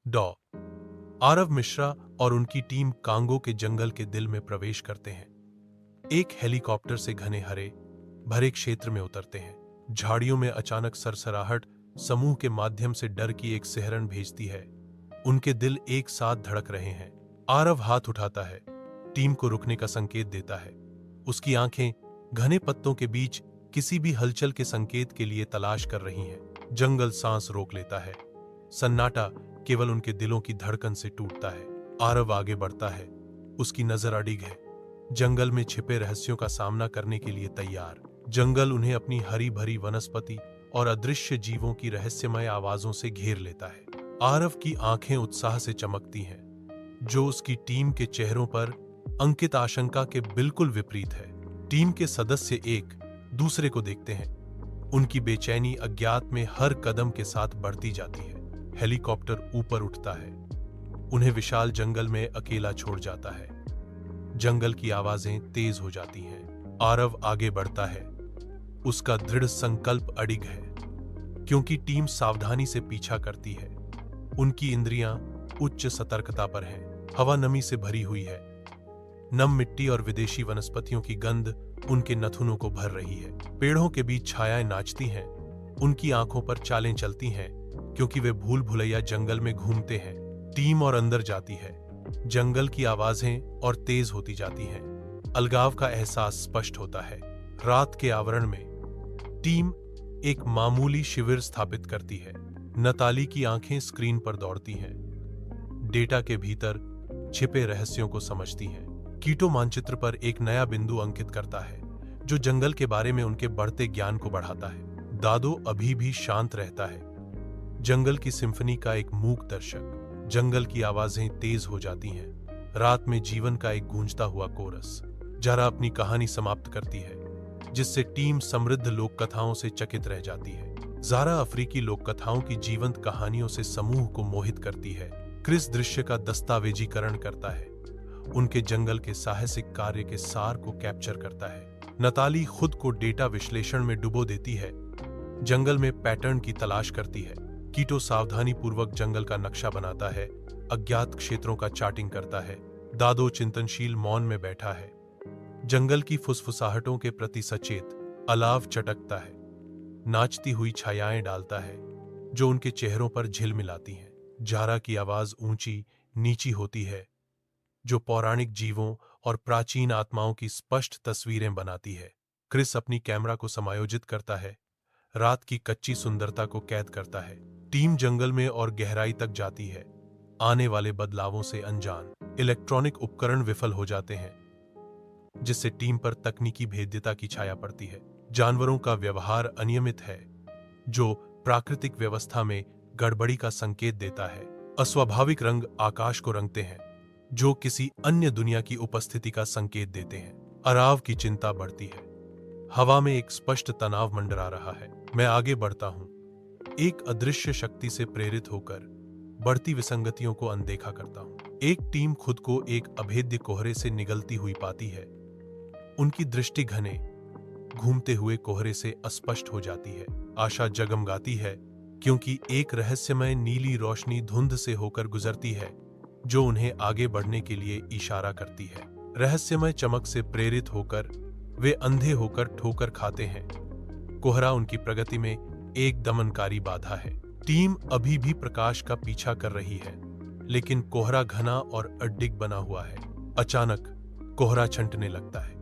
डॉ आरव मिश्रा और उनकी टीम कांगो के जंगल के दिल में प्रवेश करते हैं। एक हेलीकॉप्टर से घने हरे भरे क्षेत्र में उतरते हैं। झाड़ियों में अचानक सरसराहट समूह के माध्यम से डर की एक सिहरन भेजती है। उनके दिल एक साथ धड़क रहे हैं। आरव हाथ उठाता है, टीम को रुकने का संकेत देता है। उसकी आंखें घने पत्तों के बीच किसी भी हलचल के संकेत के लिए तलाश कर रही हैं। जंगल सांस रोक लेता है। सन्नाटा केवल उनके दिलों की धड़कन से टूटता है। आरव आगे बढ़ता है। उसकी नजर अडिग है, जंगल में छिपे रहस्यों का सामना करने के लिए तैयार। जंगल उन्हें अपनी हरी भरी वनस्पति और अदृश्य जीवों की रहस्यमय आवाजों से घेर लेता है। आरव की आंखें उत्साह से चमकती हैं, जो उसकी टीम के चेहरों पर अंकित आशंका के बिल्कुल विपरीत है। टीम के सदस्य एक दूसरे को देखते हैं। उनकी बेचैनी अज्ञात में हर कदम के साथ बढ़ती जाती है। हेलीकॉप्टर ऊपर उठता है, उन्हें विशाल जंगल में अकेला छोड़ जाता है। जंगल की आवाजें तेज हो जाती हैं। आरव आगे बढ़ता है। उसका दृढ़ संकल्प अडिग है, क्योंकि टीम सावधानी से पीछा करती है। उनकी इंद्रियां उच्च सतर्कता पर हैं। हवा नमी से भरी हुई है। नम मिट्टी और विदेशी वनस्पतियों की गंध उनके नथुनों को भर रही है। पेड़ों के बीच छायाएं नाचती हैं। उनकी आंखों पर चालें चलती हैं, क्योंकि वे भूल भुलैया जंगल में घूमते हैं। टीम और अंदर जाती है। जंगल की आवाजें और तेज होती जाती हैं। अलगाव का एहसास स्पष्ट होता है। रात के आवरण में टीम एक मामूली शिविर स्थापित करती है। नताली की आंखें स्क्रीन पर दौड़ती हैं, डेटा के भीतर छिपे रहस्यों को समझती हैं। कीटो मानचित्र पर एक नया बिंदु अंकित करता है, जो जंगल के बारे में उनके बढ़ते ज्ञान को बढ़ाता है। दादो अभी भी शांत रहता है, जंगल की सिम्फनी का एक मूक दर्शक। जंगल की आवाजें तेज हो जाती हैं। रात में जीवन का एक गूंजता हुआ कोरस। जारा अपनी कहानी समाप्त करती है, जिससे टीम समृद्ध लोक कथाओं से चकित रह जाती है। जारा अफ्रीकी लोक कथाओं की जीवंत कहानियों से समूह को मोहित करती है। क्रिस दृश्य का दस्तावेजीकरण करता है, उनके जंगल के साहसिक कार्य के सार को कैप्चर करता है। नताली खुद को डेटा विश्लेषण में डुबो देती है, जंगल में पैटर्न की तलाश करती है। कीटो सावधानी पूर्वक जंगल का नक्शा बनाता है, अज्ञात क्षेत्रों का चार्टिंग करता है। दादो चिंतनशील मौन में बैठा है, जंगल की फुसफुसाहटों के प्रति सचेत। अलाव चटकता है, नाचती हुई छायाएं डालता है, जो उनके चेहरों पर झिलमिलाती हैं। जारा की आवाज ऊंची नीची होती है, जो पौराणिक जीवों और प्राचीन आत्माओं की स्पष्ट तस्वीरें बनाती है। क्रिस अपनी कैमरा को समायोजित करता है, रात की कच्ची सुंदरता को कैद करता है। टीम जंगल में और गहराई तक जाती है, आने वाले बदलावों से अनजान। इलेक्ट्रॉनिक उपकरण विफल हो जाते हैं, जिससे टीम पर तकनीकी भेद्यता की छाया पड़ती है। जानवरों का व्यवहार अनियमित है, जो प्राकृतिक व्यवस्था में गड़बड़ी का संकेत देता है। अस्वाभाविक रंग आकाश को रंगते हैं, जो किसी अन्य दुनिया की उपस्थिति का संकेत देते हैं। अराव की चिंता बढ़ती है। हवा में एक स्पष्ट तनाव मंडरा रहा है। मैं आगे बढ़ता हूं, एक अदृश्य शक्ति से प्रेरित होकर बढ़ती विसंगतियों को अनदेखा करता हूं। एक टीम खुद को एक अभेद्य कोहरे से निगलती हुई पाती है। उनकी दृष्टि घने घूमते हुए कोहरे से अस्पष्ट हो जाती है। आशा जगमगाती है, क्योंकि एक रहस्यमय नीली रोशनी धुंध से होकर गुजरती है, जो उन्हें आगे बढ़ने के लिए इशारा करती है। रहस्यमय चमक से प्रेरित होकर वे अंधे होकर ठोकर खाते हैं। कोहरा उनकी प्रगति में एक दमनकारी बाधा है। टीम अभी भी प्रकाश का पीछा कर रही है, लेकिन कोहरा घना और अडिग बना हुआ है। अचानक कोहरा छंटने लगता है,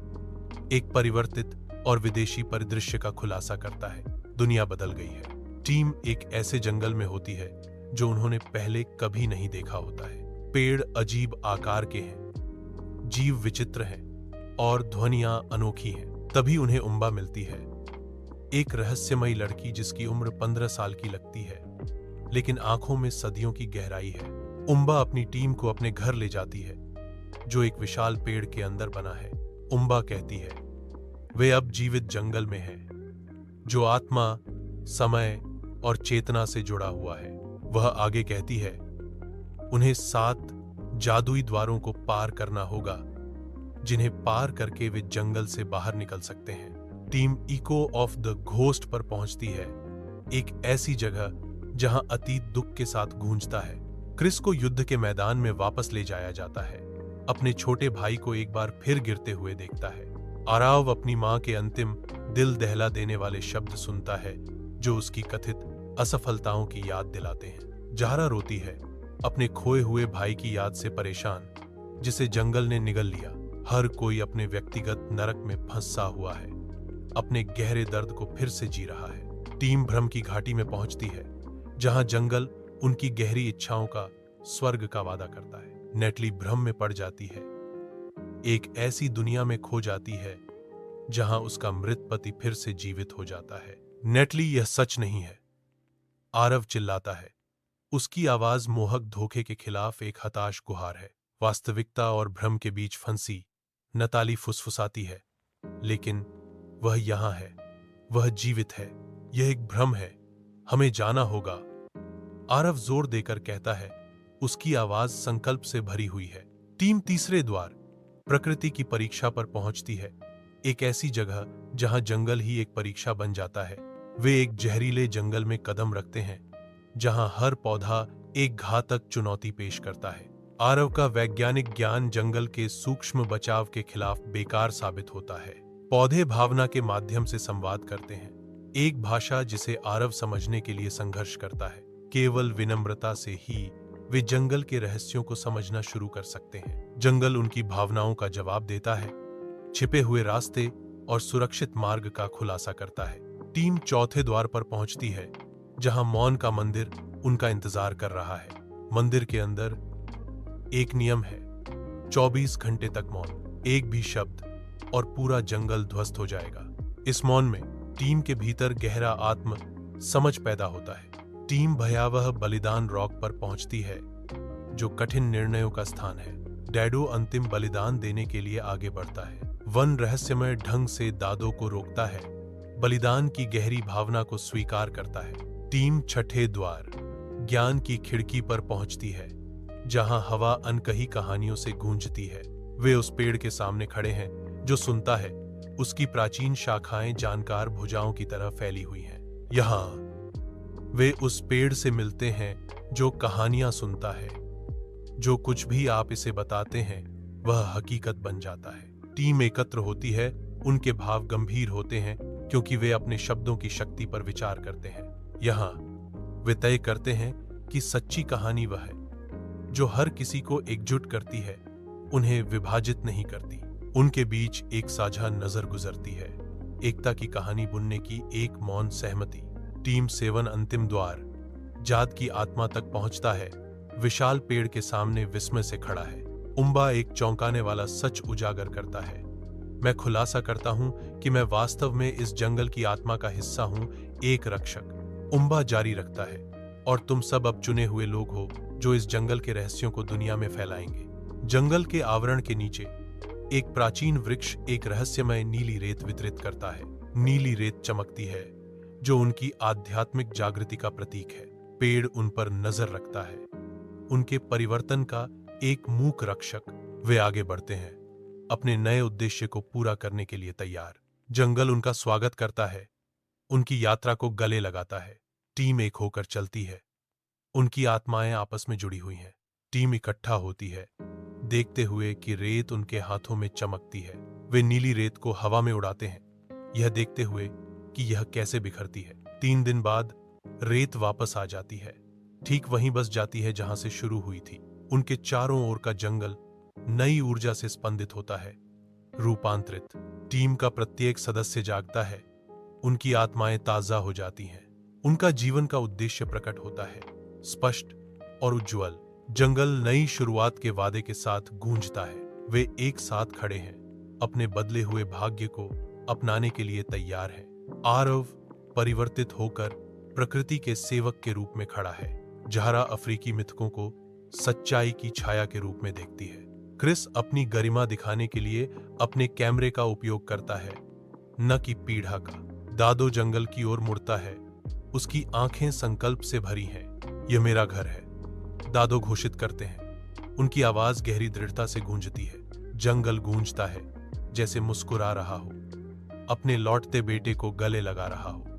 एक परिवर्तित और विदेशी परिदृश्य का खुलासा करता है। दुनिया बदल गई है। टीम एक ऐसे जंगल में होती है जो उन्होंने पहले कभी नहीं देखा होता है। पेड़ अजीब आकार के हैं, जीव विचित्र हैं और ध्वनियां अनोखी हैं। तभी उन्हें उम्बा मिलती है, एक रहस्यमयी लड़की जिसकी उम्र 15 साल की लगती है, लेकिन आंखों में सदियों की गहराई है। उम्बा अपनी टीम को अपने घर ले जाती है, जो एक विशाल पेड़ के अंदर बना है। उम्बा कहती है, वे अब जीवित जंगल में हैं, जो आत्मा, समय और चेतना से जुड़ा हुआ है। वह आगे कहती है, उन्हें 7 जादुई द्वारों को पार करना होगा, जिन्हें पार करके वे जंगल से बाहर निकल सकते हैं। Team eco of the ghost पर पहुंचती है, एक ऐसी जगह जहां अतीत दुख के साथ गूंजता है। क्रिस को युद्ध के मैदान में वापस ले जाया जाता है। अपने छोटे भाई को एक बार फिर गिरते हुए देखता है। आराव अपनी मां के अंतिम दिल दहला देने वाले शब्द सुनता है, जो उसकी कथित असफलताओं की याद दिलाते हैं। ज़हरा रोती है, अपने खोए हुए भाई की याद से परेशान, जिसे जंगल ने निगल लिया। हर कोई अपने व्यक्तिगत नरक में फंसा हुआ है, अपने गहरे दर्द को फिर से जी रहा है। टीम भ्रम की घाटी में पहुंचती है, जहां जंगल उनकी गहरी इच्छाओं का स्वर्ग का वादा करता है। नेटली भ्रम में पड़ जाती है, एक ऐसी दुनिया में खो जाती है जहां उसका मृत पति फिर से जीवित हो जाता है। नेटली, यह सच नहीं है, आरव चिल्लाता है। उसकी आवाज मोहक धोखे के खिलाफ एक हताश गुहार है। वास्तविकता और भ्रम के बीच फंसी नताली फुसफुसाती है, लेकिन वह यहां है, वह जीवित है, यह एक भ्रम है, हमें जाना होगा। आरव जोर देकर कहता है, उसकी आवाज संकल्प से भरी हुई है। टीम तीसरे द्वार, प्रकृति की परीक्षा पर पहुंचती है, एक ऐसी जगह जहां जंगल ही एक परीक्षा बन जाता है। वे एक जहरीले जंगल में कदम रखते हैं, जहां हर पौधा एक घातक चुनौती पेश करता है। आरव का वैज्ञानिक ज्ञान जंगल के सूक्ष्म बचाव के खिलाफ बेकार साबित होता है। पौधे भावना के माध्यम से संवाद करते हैं, एक भाषा जिसे आरव समझने के लिए संघर्ष करता है। केवल विनम्रता से ही वे जंगल के रहस्यों को समझना शुरू कर सकते हैं। जंगल उनकी भावनाओं का जवाब देता है, छिपे हुए रास्ते और सुरक्षित मार्ग का खुलासा करता है। टीम चौथे द्वार पर पहुंचती है, जहां मौन का मंदिर उनका इंतजार कर रहा है। मंदिर के अंदर एक नियम है, 24 घंटे तक मौन, एक भी शब्द और पूरा जंगल ध्वस्त हो जाएगा। इस मौन में टीम के भीतर गहरा आत्म समझ पैदा होता है। टीम भयावह बलिदान रॉक पर पहुंचती है, जो कठिन निर्णयों का स्थान है। डैडो अंतिम बलिदान देने के लिए आगे बढ़ता है। वन रहस्यमय ढंग से दादो को रोकता है, बलिदान की गहरी भावना को स्वीकार करता है। टीम छठे द्वार, ज्ञान की खिड़की पर पहुंचती है, जहां हवा अनकही कहानियों से गूंजती है। वे उस पेड़ के सामने खड़े हैं जो सुनता है, उसकी प्राचीन शाखाएं जानकार भुजाओं की तरह फैली हुई हैं। यहां वे उस पेड़ से मिलते हैं जो कहानियां सुनता है। जो कुछ भी आप इसे बताते हैं वह हकीकत बन जाता है। टीम एकत्र होती है, उनके भाव गंभीर होते हैं क्योंकि वे अपने शब्दों की शक्ति पर विचार करते हैं। यहां वे तय करते हैं कि सच्ची कहानी वह है जो हर किसी को एकजुट करती है, उन्हें विभाजित नहीं करती। उनके बीच एक साझा नजर गुजरती है, एकता की कहानी बुनने की एक मौन सहमति। टीम 7 अंतिम द्वार, जाद की आत्मा तक पहुंचता है। विशाल पेड़ के सामने विस्मय से खड़ा है। उम्बा एक चौंकाने वाला सच उजागर करता है, मैं खुलासा करता हूं कि मैं वास्तव में इस जंगल की आत्मा का हिस्सा हूं, एक रक्षक। उम्बा जारी रखता है, और तुम सब अब चुने हुए लोग हो जो इस जंगल के रहस्यों को दुनिया में फैलाएंगे। जंगल के आवरण के नीचे एक प्राचीन वृक्ष एक रहस्यमय नीली रेत वितरित करता है। नीली रेत चमकती है, जो उनकी आध्यात्मिक जागृति का प्रतीक है। पेड़ उन पर नजर रखता है, उनके परिवर्तन का एक मूक रक्षक। वे आगे बढ़ते हैं, अपने नए उद्देश्य को पूरा करने के लिए तैयार। जंगल उनका स्वागत करता है, उनकी यात्रा को गले लगाता है। टीम एक होकर चलती है, उनकी आत्माएं आपस में जुड़ी हुई हैं। टीम इकट्ठा होती है, देखते हुए कि रेत उनके हाथों में चमकती है। वे नीली रेत को हवा में उड़ाते हैं, यह देखते हुए कि यह कैसे बिखरती है। 3 दिन बाद रेत वापस आ जाती है, ठीक वहीं बस जाती है जहां से शुरू हुई थी। उनके चारों ओर का जंगल नई ऊर्जा से स्पंदित होता है, रूपांतरित। टीम का प्रत्येक सदस्य जागता है, उनकी आत्माएं ताजा हो जाती हैं। उनका जीवन का उद्देश्य प्रकट होता है, स्पष्ट और उज्जवल। जंगल नई शुरुआत के वादे के साथ गूंजता है। वे एक साथ खड़े हैं, अपने बदले हुए भाग्य को अपनाने के लिए तैयार हैं। आरव परिवर्तित होकर प्रकृति के सेवक के रूप में खड़ा है। ज़हरा अफ्रीकी मिथकों को सच्चाई की छाया के रूप में देखती है। क्रिस अपनी गरिमा दिखाने के लिए अपने कैमरे का उपयोग करता है, न कि पीढ़ा का। दादो जंगल की ओर मुड़ता है, उसकी आंखें संकल्प से भरी हैं। यह मेरा घर है, दादो घोषित करते हैं। उनकी आवाज गहरी दृढ़ता से गूंजती है। जंगल गूंजता है, जैसे मुस्कुरा रहा हो, अपने लौटते बेटे को गले लगा रहा हो।